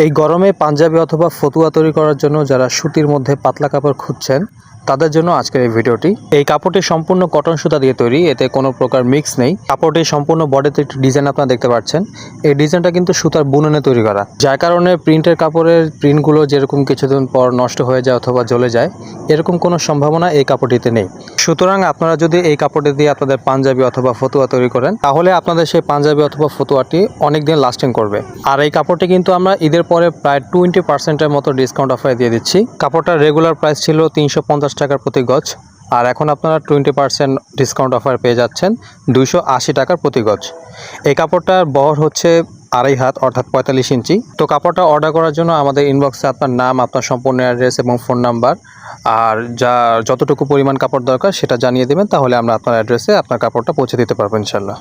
এই গরমে পাঞ্জাবি অথবা ফতুয়া তৈরি করার জন্য যারা সুতির মধ্যে পাতলা কাপড় খুঁজছেন তাদের জন্য আজকের এই ভিডিওটি। এই কাপড়টি সম্পূর্ণ কটন সুতা দিয়ে তৈরি, এতে কোনো প্রকার মিক্স নেই। কাপড়টি সম্পূর্ণ বডিতে একটি ডিজাইন আপনারা দেখতে পাচ্ছেন। এই ডিজাইনটা কিন্তু সুতার বুননে তৈরি করা, যার কারণে প্রিন্টের কাপড়ের প্রিন্টগুলো যেরকম কিছুদিন পর নষ্ট হয়ে যায় অথবা জ্বলে যায়, এরকম কোনো সম্ভাবনা এই কাপড়টিতে নেই। সুতরাং আপনারা যদি এই কাপড়টি দিয়ে আপনাদের পাঞ্জাবি অথবা ফতুয়া তৈরি করেন, তাহলে আপনাদের সেই পাঞ্জাবি অথবা ফতুয়াটি অনেকদিন লাস্টিং করবে। আর এই কাপড়টি কিন্তু আমরা ঈদের পরে প্রায় 20% মতো ডিসকাউন্ট অফারে দিয়ে দিচ্ছি। কাপড়টার রেগুলার প্রাইস ছিল 350 টাকার প্রতি গজ, আর এখন আপনারা 20% ডিসকাউন্ট অফার পেয়ে যাচ্ছেন 280 টাকার প্রতি গজ। এই কাপড়টার বহর হচ্ছে 2.5 হাত অর্থাৎ 45 ইঞ্চি। তো কাপড়টা অর্ডার করার জন্য আমাদের ইনবক্সে আপনার নাম, আপনার সম্পূর্ণ অ্যাড্রেস এবং ফোন নাম্বার আর যতটুকু পরিমাণ কাপড় দরকার সেটা জানিয়ে দেবেন, তাহলে আমরা আপনার অ্যাড্রেসে আপনার কাপড়টা পৌঁছে দিতে পারবো ইনশাল্লাহ।